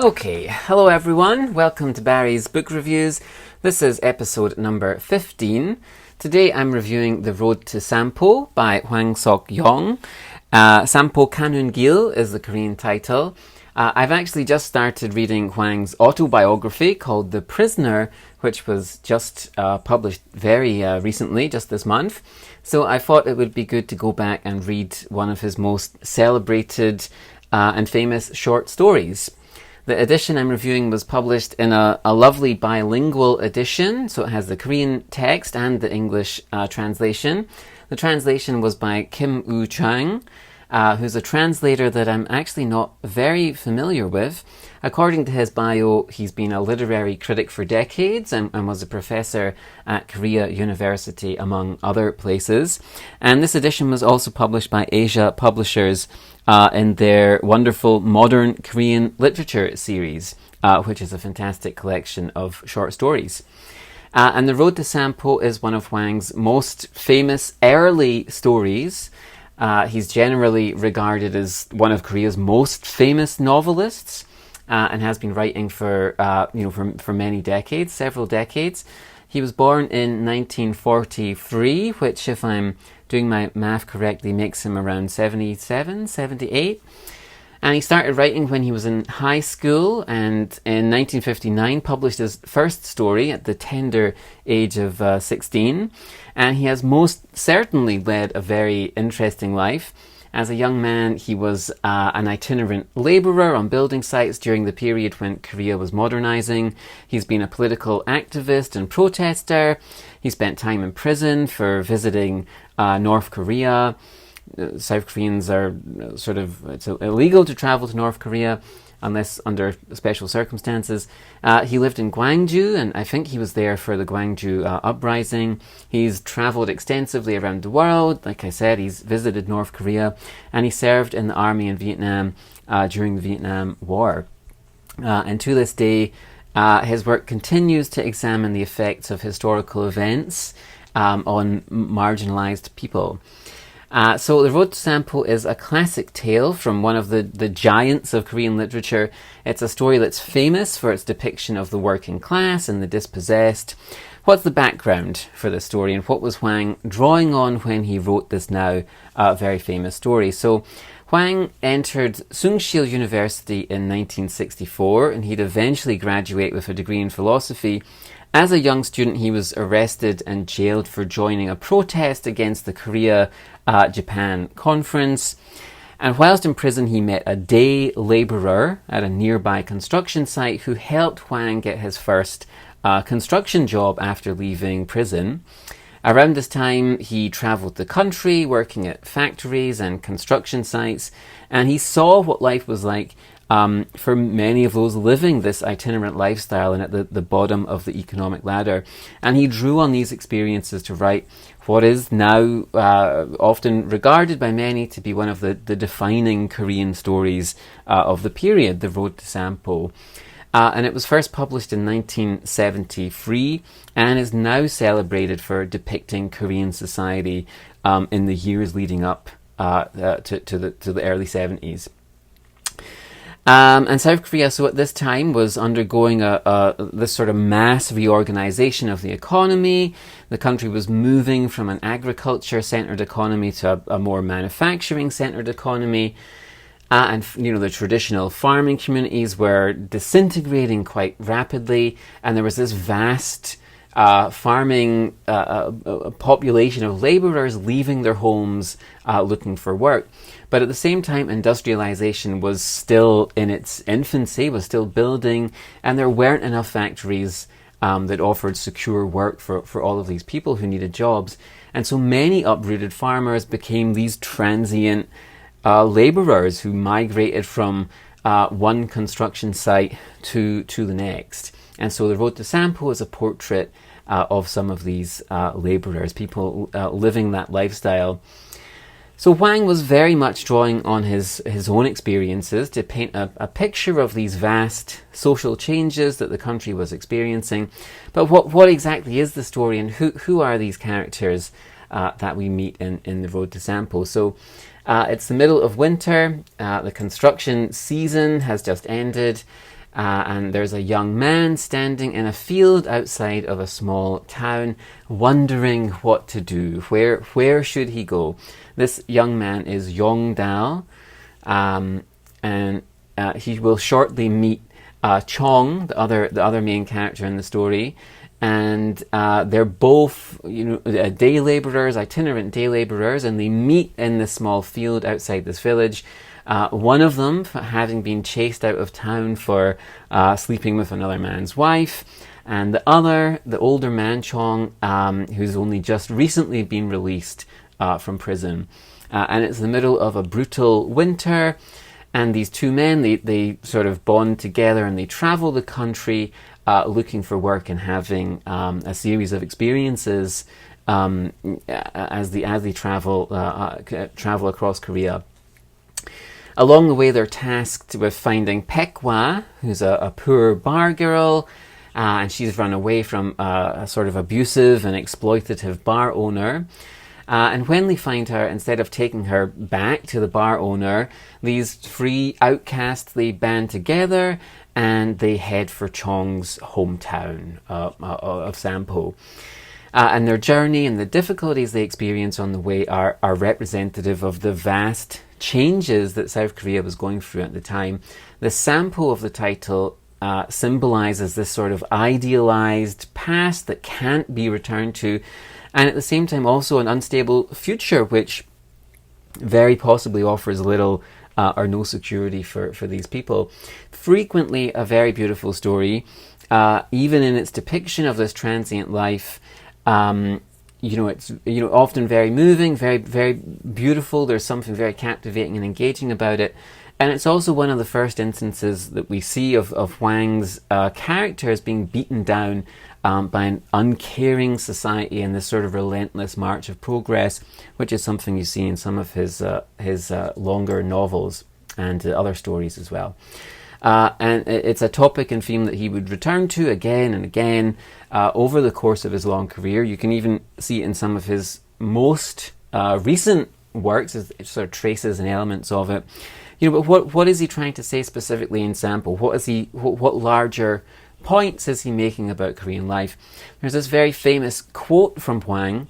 Okay, hello everyone, welcome to Barry's Book Reviews. This is episode number 15. Today I'm reviewing The Road to Sampo by Hwang Sok-yong. Sampo-ga는길 is the Korean title. I've actually just started reading Hwang's autobiography called The Prisoner, which was just published very recently, just this month. So I thought it would be good to go back and read one of his most celebrated and famous short stories. The edition I'm reviewing was published in a lovely bilingual edition, so it has the Korean text and the English translation. The translation was by U-chang, who's a translator that I'm actually not very familiar with. According to his bio, he's been a literary critic for decades and was a professor at Korea University, among other places. And this edition was also published by Asia Publishers in their wonderful Modern Korean Literature series, which is a fantastic collection of short stories. And The Road to Sampo is one of Hwang's most famous early stories. He's generally regarded as one of Korea's most famous novelists, and has been writing for many decades, several decades. He was born in 1943, which, if I'm doing my math correctly, makes him around 77, 78. And he started writing when he was in high school, and in 1959 published his first story at the tender age of 16. And he has most certainly led a very interesting life. As a young man, he was an itinerant labourer on building sites during the period when Korea was modernising. He's been a political activist and protester. He spent time in prison for visiting North Korea. South Koreans are it's illegal to travel to North Korea unless under special circumstances. He lived in Gwangju, and I think he was there for the Gwangju uprising. He's travelled extensively around the world. Like I said, he's visited North Korea, and he served in the army in Vietnam during the Vietnam War. And to this day, his work continues to examine the effects of historical events on marginalised people. So The Road to Sampo is a classic tale from one of the giants of Korean literature. It's a story that's famous for its depiction of the working class and the dispossessed. What's the background for this story, and what was Hwang drawing on when he wrote this now very famous story? So Hwang entered Sungsil University in 1964, and he'd eventually graduate with a degree in philosophy. As a young student, he was arrested and jailed for joining a protest against the Korea-Japan conference. And whilst in prison, he met a day labourer at a nearby construction site who helped Hwang get his first construction job after leaving prison. Around this time, he travelled the country, working at factories and construction sites, and he saw what life was like for many of those living this itinerant lifestyle and at the bottom of the economic ladder. And he drew on these experiences to write what is now often regarded by many to be one of the defining Korean stories of the period, The Road to Sampo. And it was first published in 1973 and is now celebrated for depicting Korean society in the years leading up to the early 70s. And South Korea, so at this time, was undergoing this sort of mass reorganization of the economy. The country was moving from an agriculture-centered economy to a more manufacturing-centered economy. And the traditional farming communities were disintegrating quite rapidly, and there was this vast farming population of labourers leaving their homes looking for work. But at the same time, industrialization was still in its infancy, was still building, and there weren't enough factories that offered secure work for all of these people who needed jobs. And so many uprooted farmers became these transient labourers who migrated from one construction site to the next. And so The Road to Sampo is a portrait of some of these labourers, people living that lifestyle. So Hwang was very much drawing on his own experiences to paint a picture of these vast social changes that the country was experiencing. But what exactly is the story, and who are these characters that we meet in The Road to Sampo? So it's the middle of winter, the construction season has just ended, and there's a young man standing in a field outside of a small town, wondering what to do. Where should he go? This young man is Yong-dal, and he will shortly meet Chong, the other main character in the story, and they're both day labourers, itinerant day labourers, and they meet in this small field outside this village. One of them having been chased out of town for sleeping with another man's wife, and the other, the older man, Chong, who's only just recently been released from prison. And it's the middle of a brutal winter, and these two men, they sort of bond together, and they travel the country looking for work and having a series of experiences as they travel across Korea. Along the way, they're tasked with finding Pekwa, who's a poor bar girl, and she's run away from a sort of abusive and exploitative bar owner. And when they find her, instead of taking her back to the bar owner, these three outcasts, they band together and they head for Chong's hometown of Sampo. And their journey and the difficulties they experience on the way are representative of the vast changes that South Korea was going through at the time. The Sampo of the title symbolizes this sort of idealized past that can't be returned to, and at the same time also an unstable future which very possibly offers little or no security for these people. Frequently a very beautiful story, even in its depiction of this transient life. It's often very moving, very, very beautiful. There's something very captivating and engaging about it. And it's also one of the first instances that we see of Hwang's characters being beaten down by an uncaring society in this sort of relentless march of progress, which is something you see in some of his longer novels and other stories as well. And it's a topic and theme that he would return to again and again over the course of his long career. You can even see it in some of his most recent works, as sort of traces and elements of it. But what is he trying to say specifically in Sampo? What larger points is he making about Korean life? There's this very famous quote from Hwang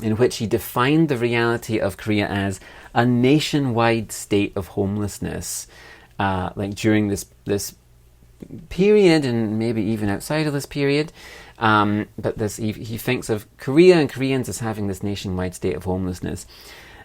in which he defined the reality of Korea as a nationwide state of homelessness. Like during this period, and maybe even outside of this period, but he thinks of Korea and Koreans as having this nationwide state of homelessness.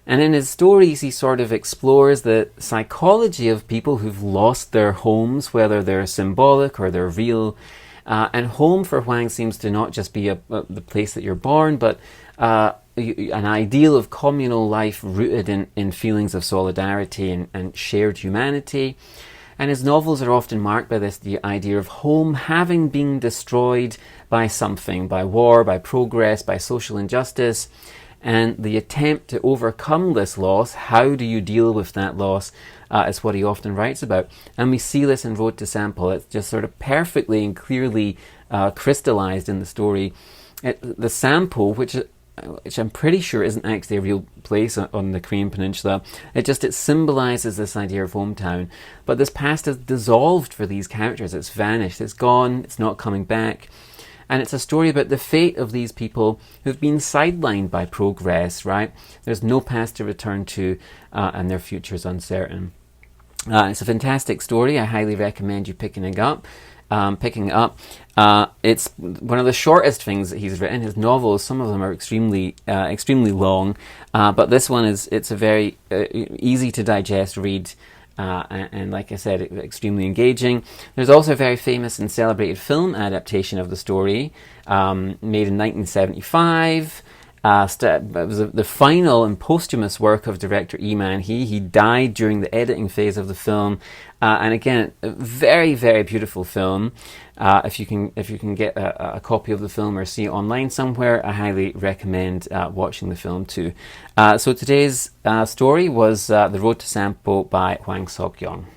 And in his stories, he sort of explores the psychology of people who've lost their homes, whether they're symbolic or they're real. And home for Hwang seems to not just be the place that you're born, but an ideal of communal life rooted in feelings of solidarity and shared humanity. And his novels are often marked by the idea of home having been destroyed by something, by war, by progress, by social injustice. And the attempt to overcome this loss, how do you deal with that loss, is what he often writes about. And we see this in Road to Sampo. It's just sort of perfectly and clearly crystallized in the story. The Sampo, which I'm pretty sure isn't actually a real place on the Korean peninsula. It symbolizes this idea of hometown. But this past is dissolved for these characters. It's vanished. It's gone. It's not coming back. And it's a story about the fate of these people who've been sidelined by progress, right? There's no past to return to, and their future's uncertain. It's a fantastic story. I highly recommend you picking it up. It's one of the shortest things that he's written. His novels, some of them are extremely long, but this one it's a very easy to digest read, and like I said, extremely engaging. There's also a very famous and celebrated film adaptation of the story, made in 1975. It was the final and posthumous work of director Lee Man-hee. He died during the editing phase of the film, and again, a very, very beautiful film. If you can get a copy of the film or see it online somewhere, I highly recommend watching the film too. So today's story was The Road to Sampo by Hwang Sok-yong.